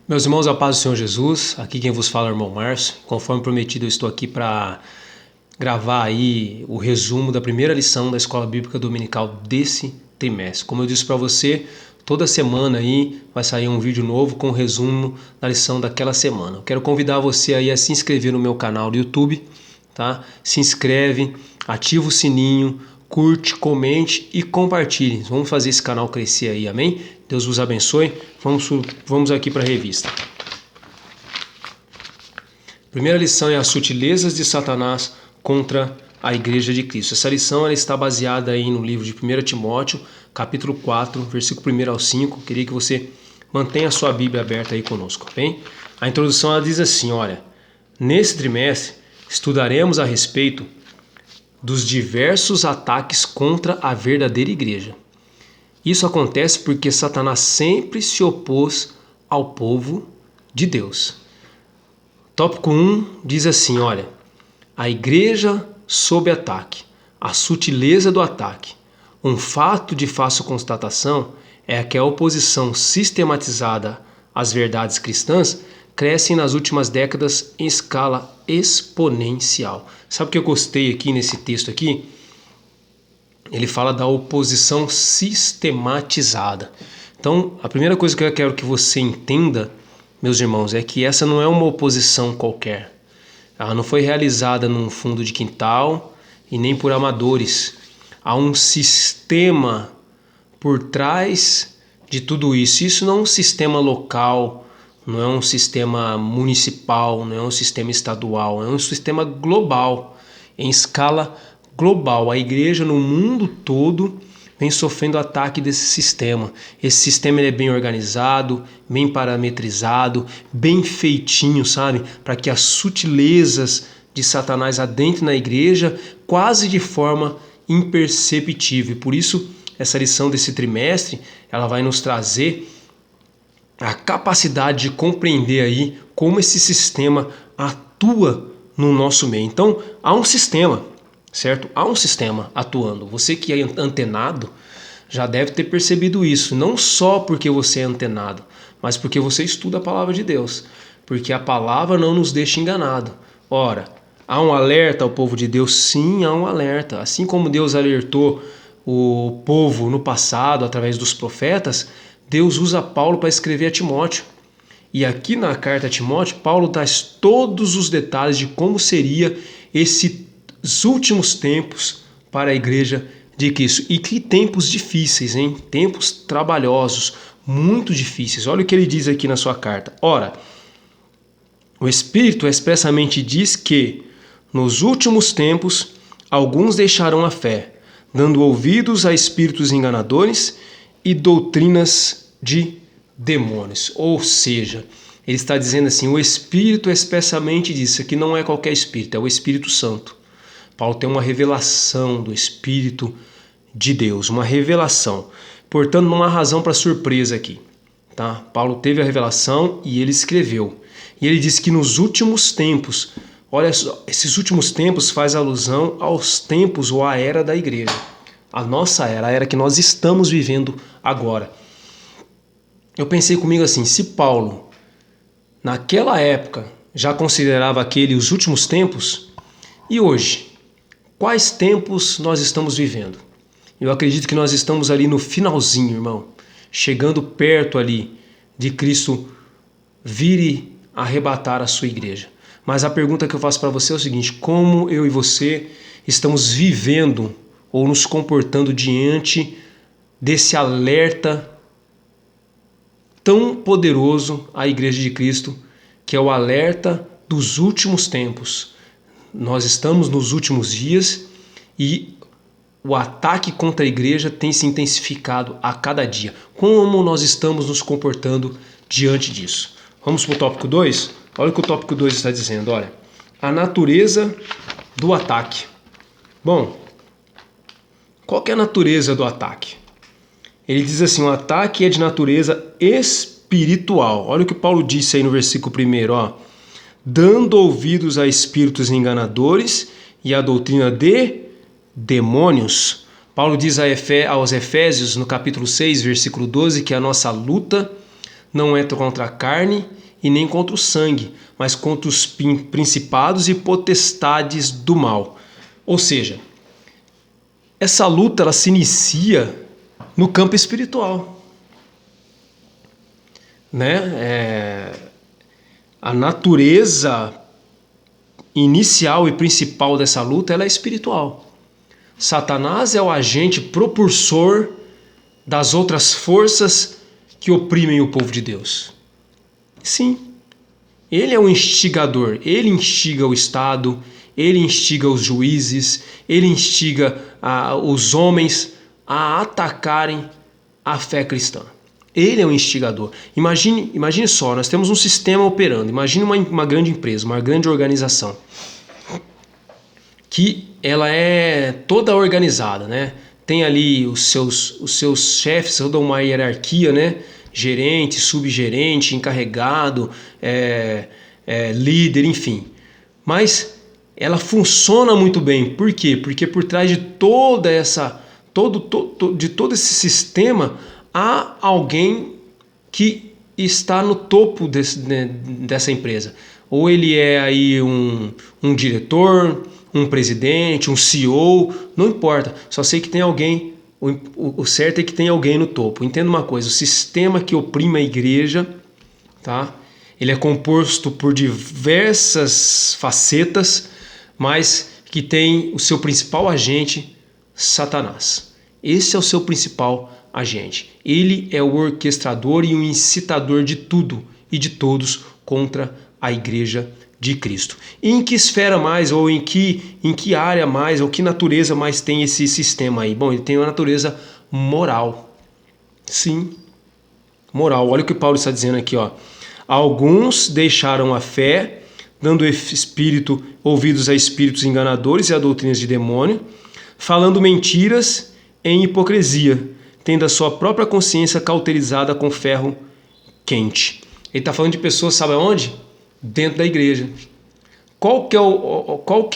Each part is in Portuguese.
Meus irmãos, a paz do Senhor Jesus, aqui quem vos fala é o irmão Márcio. Conforme prometido, eu estou aqui para gravar aí o resumo da primeira lição da Escola Bíblica Dominical desse trimestre. Como eu disse para você, toda semana aí vai sair um vídeo novo com o resumo da lição daquela semana. Eu quero convidar você aí a se inscrever no meu canal do YouTube, tá? Se inscreve, ativa o sininho, curte, comente e compartilhe. Vamos fazer esse canal crescer aí, amém? Deus vos abençoe. Vamos aqui para a revista. Primeira lição é as sutilezas de Satanás contra a Igreja de Cristo. Essa lição ela está baseada aí no livro de 1 Timóteo, capítulo 4, versículo 1 ao 5. Queria que você mantenha a sua Bíblia aberta aí conosco, bem? A introdução ela diz assim, olha, nesse trimestre estudaremos a respeito dos diversos ataques contra a verdadeira igreja. Isso acontece porque Satanás sempre se opôs ao povo de Deus. Tópico 1 diz assim, olha, a igreja sob ataque, a sutileza do ataque. Um fato de fácil constatação é que a oposição sistematizada às verdades cristãs cresce nas últimas décadas em escala exponencial. Sabe o que eu gostei aqui nesse texto aqui? Ele fala da oposição sistematizada. Então, a primeira coisa que eu quero que você entenda, meus irmãos, é que essa não é uma oposição qualquer. Ela não foi realizada num fundo de quintal e nem por amadores. Há um sistema por trás de tudo isso. Isso não é um sistema local, não é um sistema municipal, não é um sistema estadual, é um sistema global, em escala global. A igreja no mundo todo vem sofrendo ataque desse sistema. Esse sistema ele é bem organizado, bem parametrizado, bem feitinho, sabe? Para que as sutilezas de Satanás adentrem na igreja quase de forma imperceptível. E por isso, essa lição desse trimestre, ela vai nos trazer a capacidade de compreender aí como esse sistema atua no nosso meio. Então, há um sistema, certo? Há um sistema atuando. Você que é antenado já deve ter percebido isso, não só porque você é antenado, mas porque você estuda a palavra de Deus, porque a palavra não nos deixa enganado. Ora, há um alerta ao povo de Deus? Sim, há um alerta. Assim como Deus alertou o povo no passado através dos profetas, Deus usa Paulo para escrever a Timóteo. E aqui na carta a Timóteo, Paulo traz todos os detalhes de como seria esses últimos tempos para a igreja de Cristo. E que tempos difíceis, hein? Tempos trabalhosos, muito difíceis. Olha o que ele diz aqui na sua carta. Ora, o Espírito expressamente diz que nos últimos tempos alguns deixarão a fé, dando ouvidos a espíritos enganadores e doutrinas de demônios. Ou seja, ele está dizendo assim, o Espírito expressamente diz, que não é qualquer Espírito, é o Espírito Santo. Paulo tem uma revelação do Espírito de Deus, uma revelação. Portanto, não há razão para surpresa aqui. Tá? Paulo teve a revelação e ele escreveu. E ele diz que nos últimos tempos, olha só, esses últimos tempos faz alusão aos tempos ou à era da igreja. A nossa era, a era que nós estamos vivendo agora. Eu pensei comigo assim, se Paulo, naquela época, já considerava aquele os últimos tempos, e hoje, quais tempos nós estamos vivendo? Eu acredito que nós estamos ali no finalzinho, irmão, chegando perto ali de Cristo vir e arrebatar a sua igreja. Mas a pergunta que eu faço para você é o seguinte, como eu e você estamos vivendo ou nos comportando diante desse alerta tão poderoso à Igreja de Cristo, que é o alerta dos últimos tempos. Nós estamos nos últimos dias e o ataque contra a igreja tem se intensificado a cada dia. Como nós estamos nos comportando diante disso? Vamos para o tópico 2? Olha o que o tópico 2 está dizendo. Olha, a natureza do ataque. Bom, qual que é a natureza do ataque? Ele diz assim, o ataque é de natureza espiritual. Olha o que Paulo disse aí no versículo 1, ó. Dando ouvidos a espíritos enganadores e a doutrina de demônios. Paulo diz aos Efésios, no capítulo 6, versículo 12, que a nossa luta não é contra a carne e nem contra o sangue, mas contra os principados e potestades do mal. Ou seja, essa luta ela se inicia no campo espiritual, né? A natureza inicial e principal dessa luta ela é espiritual. Satanás é o agente propulsor das outras forças que oprimem o povo de Deus. Sim, ele é o instigador, ele instiga o Estado, ele instiga os juízes, ele instiga os homens a atacarem a fé cristã. Ele é o instigador. Imagine só, nós temos um sistema operando, imagine uma grande empresa, uma grande organização, que ela é toda organizada, né? Tem ali os seus chefes, toda uma hierarquia, né? Gerente, subgerente, encarregado, líder, enfim. Mas ela funciona muito bem. Por quê? Porque por trás de todo esse sistema há alguém que está no topo dessa empresa. Ou ele é aí um diretor, um presidente, um CEO, não importa. Só sei que tem alguém, o certo é que tem alguém no topo. Entenda uma coisa, o sistema que oprime a igreja, tá? Ele é composto por diversas facetas, mas que tem o seu principal agente, Satanás. Esse é o seu principal agente. Ele é o orquestrador e o incitador de tudo e de todos contra a igreja de Cristo. E em que esfera mais, ou em que área mais, ou que natureza mais tem esse sistema aí? Bom, ele tem uma natureza moral. Sim, moral. Olha o que Paulo está dizendo aqui, ó. Alguns deixaram a fé, dando ouvidos a espíritos enganadores e a doutrinas de demônio, falando mentiras em hipocrisia, tendo a sua própria consciência cauterizada com ferro quente. Ele está falando de pessoas, sabe aonde? Dentro da igreja. Qual que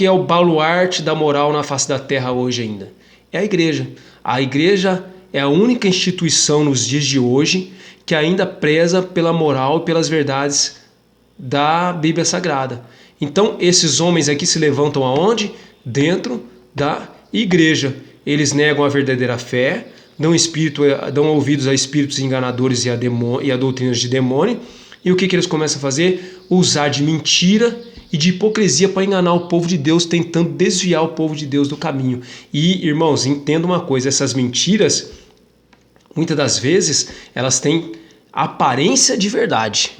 é o baluarte da moral na face da terra hoje ainda? É a igreja. A igreja é a única instituição nos dias de hoje que ainda preza pela moral e pelas verdades da Bíblia Sagrada. Então, esses homens aqui se levantam aonde? Dentro da igreja. Eles negam a verdadeira fé, dão ouvidos a espíritos enganadores e a doutrinas de demônio. E o que eles começam a fazer? Usar de mentira e de hipocrisia para enganar o povo de Deus, tentando desviar o povo de Deus do caminho. E, irmãos, entenda uma coisa, essas mentiras, muitas das vezes, elas têm aparência de verdade.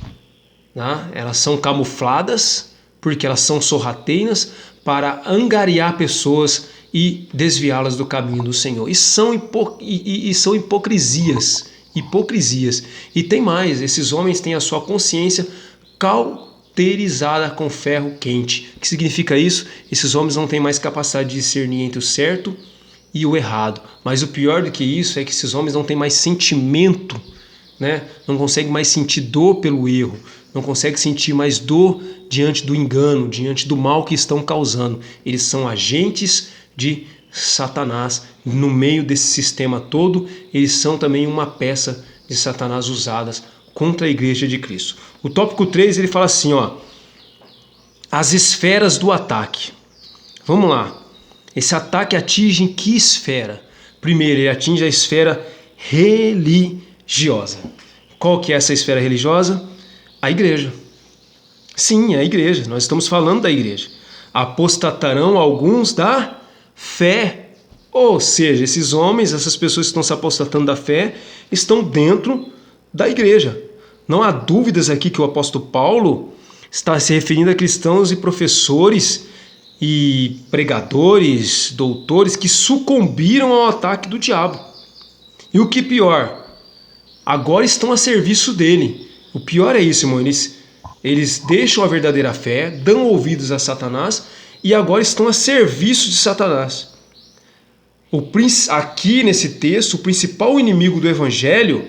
Né? Elas são camufladas, porque elas são sorrateiras, para angariar pessoas e desviá-las do caminho do Senhor. E são hipocrisias. E tem mais, esses homens têm a sua consciência cauterizada com ferro quente. O que significa isso? Esses homens não têm mais capacidade de discernir entre o certo e o errado. Mas o pior do que isso é que esses homens não têm mais sentimento, né? Não conseguem mais sentir dor pelo erro, não conseguem sentir mais dor diante do engano, diante do mal que estão causando. Eles são agentes de Satanás no meio desse sistema todo. Eles são também uma peça de Satanás usadas contra a igreja de Cristo. O tópico 3 ele fala assim, ó, as esferas do ataque. Vamos lá. Esse ataque atinge em que esfera? Primeiro, ele atinge a esfera religiosa. Qual que é essa esfera religiosa? A igreja. Sim, é a igreja. Nós estamos falando da igreja. Apostatarão alguns da fé. Ou seja, esses homens, essas pessoas que estão se apostatando da fé, estão dentro da igreja. Não há dúvidas aqui que o apóstolo Paulo está se referindo a cristãos e professores e pregadores, doutores que sucumbiram ao ataque do diabo. E o que pior, agora estão a serviço dele. O pior é isso, irmão. Eles deixam a verdadeira fé, dão ouvidos a Satanás e agora estão a serviço de Satanás. Aqui nesse texto, o principal inimigo do evangelho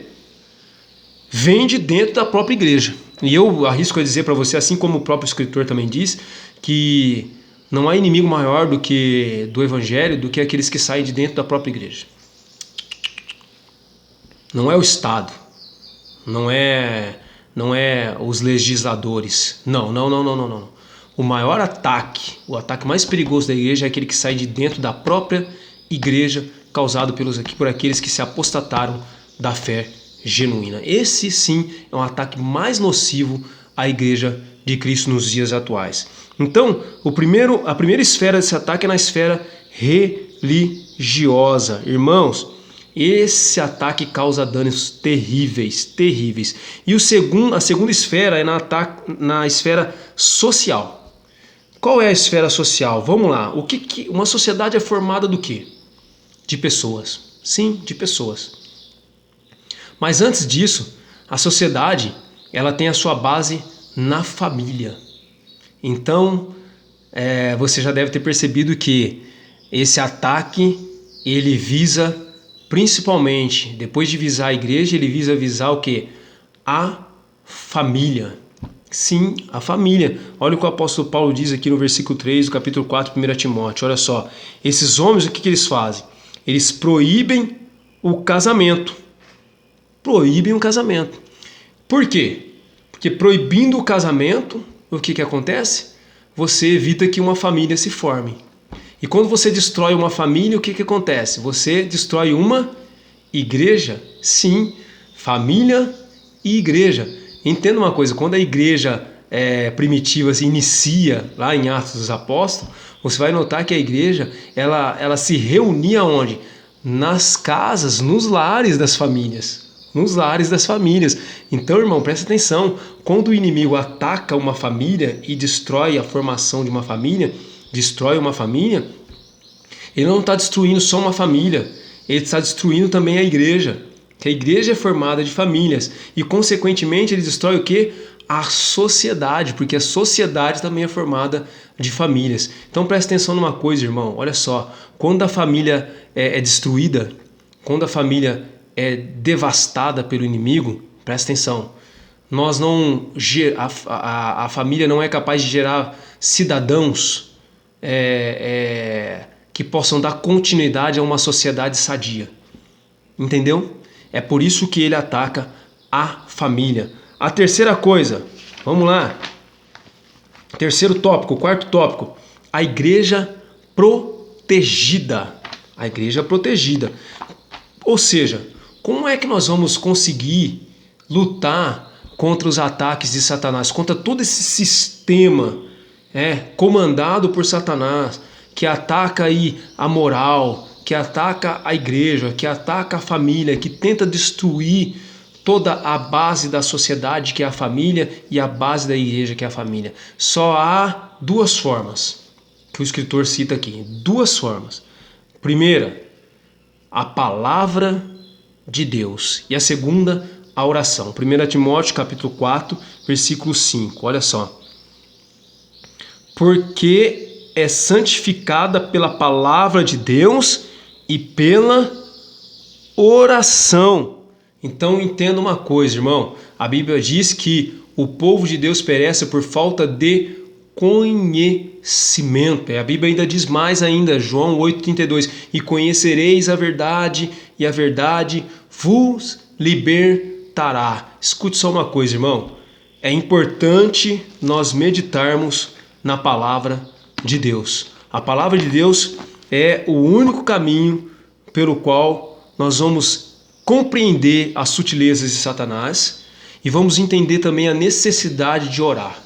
vem de dentro da própria igreja. E eu arrisco a dizer para você, assim como o próprio escritor também diz, que não há inimigo maior do evangelho do que aqueles que saem de dentro da própria igreja. Não é o Estado, não é os legisladores. Não, não, não, não, não, não. O maior ataque, o ataque mais perigoso da igreja é aquele que sai de dentro da própria igreja, causado por aqueles que se apostataram da fé genuína. Esse sim é um ataque mais nocivo à igreja de Cristo nos dias atuais. Então, a primeira esfera desse ataque é na esfera religiosa. Irmãos, esse ataque causa danos terríveis, terríveis. E a segunda esfera é na esfera social. Qual é a esfera social? Vamos lá. Uma sociedade é formada do quê? De pessoas. Sim, de pessoas. Mas antes disso, a sociedade ela tem a sua base na família. Então, você já deve ter percebido que esse ataque ele visa principalmente, depois de visar a igreja, ele visa visar o quê? A família. Sim, a família. Olha o que o apóstolo Paulo diz aqui no versículo 3 do capítulo 4, 1 Timóteo. Olha só, esses homens, o que eles fazem? Eles proíbem o casamento. Proíbem o casamento. Por quê? Porque proibindo o casamento, o que acontece? Você evita que uma família se forme. E quando você destrói uma família, o que acontece? Você destrói uma igreja. Sim, família e igreja. Entenda uma coisa, quando a igreja primitiva se inicia lá em Atos dos Apóstolos, você vai notar que a igreja ela se reunia onde? Nas casas, nos lares das famílias. Nos lares das famílias. Então, irmão, presta atenção. Quando o inimigo ataca uma família e destrói a formação de uma família, ele não está destruindo só uma família, ele está destruindo também a igreja. Que a igreja é formada de famílias e, consequentemente, ele destrói o quê? A sociedade, porque a sociedade também é formada de famílias. Então presta atenção numa coisa, irmão, olha só, quando a família é destruída, quando a família é devastada pelo inimigo, presta atenção, a família não é capaz de gerar cidadãos que possam dar continuidade a uma sociedade sadia. Entendeu? É por isso que ele ataca a família. A terceira coisa, vamos lá. Terceiro tópico, quarto tópico, a igreja protegida. A igreja protegida. Ou seja, como é que nós vamos conseguir lutar contra os ataques de Satanás, contra todo esse sistema comandado por Satanás, que ataca aí a moral, que ataca a igreja, que ataca a família, que tenta destruir toda a base da sociedade, que é a família, e a base da igreja, que é a família. Só há duas formas que o escritor cita aqui. Duas formas. Primeira, a palavra de Deus. E a segunda, a oração. 1 Timóteo capítulo 4, versículo 5. Olha só. Porque é santificada pela palavra de Deus e pela oração. Então entenda uma coisa, irmão. A Bíblia diz que o povo de Deus perece por falta de conhecimento. A Bíblia ainda diz mais ainda, João 8,32. E conhecereis a verdade, e a verdade vos libertará. Escute só uma coisa, irmão. É importante nós meditarmos na palavra de Deus. A palavra de Deus é o único caminho pelo qual nós vamos compreender as sutilezas de Satanás e vamos entender também a necessidade de orar.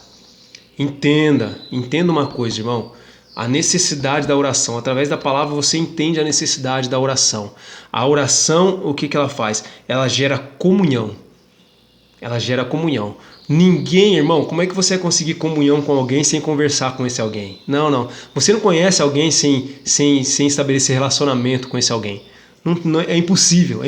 Entenda uma coisa, irmão. A necessidade da oração. Através da palavra você entende a necessidade da oração. A oração, o que ela faz? Ela gera comunhão. Ela gera comunhão. Ninguém, irmão, como é que você vai conseguir comunhão com alguém sem conversar com esse alguém? Não. Você não conhece alguém sem estabelecer relacionamento com esse alguém. Não, é impossível.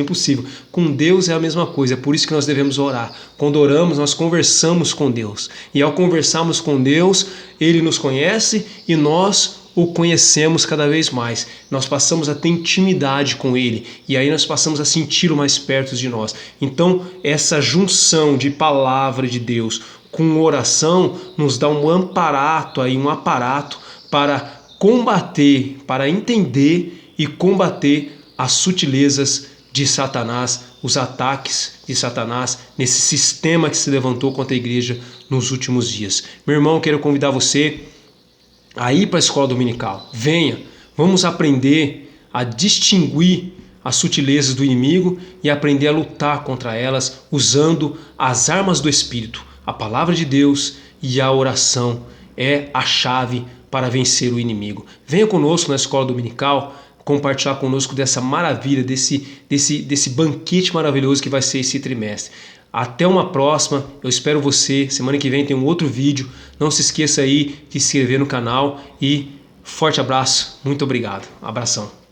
Com Deus é a mesma coisa, é por isso que nós devemos orar. Quando oramos, nós conversamos com Deus. E ao conversarmos com Deus, Ele nos conhece e nós o conhecemos cada vez mais. Nós passamos a ter intimidade com Ele e aí nós passamos a senti-lo mais perto de nós. Então, essa junção de palavra de Deus com oração nos dá um aparato para combater, para entender e combater as sutilezas de Satanás, os ataques de Satanás nesse sistema que se levantou contra a igreja nos últimos dias. Meu irmão, quero convidar você a ir para a escola dominical. Venha, vamos aprender a distinguir as sutilezas do inimigo e aprender a lutar contra elas usando as armas do Espírito. A palavra de Deus e a oração é a chave para vencer o inimigo. Venha conosco na escola dominical compartilhar conosco dessa maravilha, desse banquete maravilhoso que vai ser esse trimestre. Até uma próxima, eu espero você. Semana que vem tem um outro vídeo. Não se esqueça aí de se inscrever no canal e forte abraço. Muito obrigado. Abração.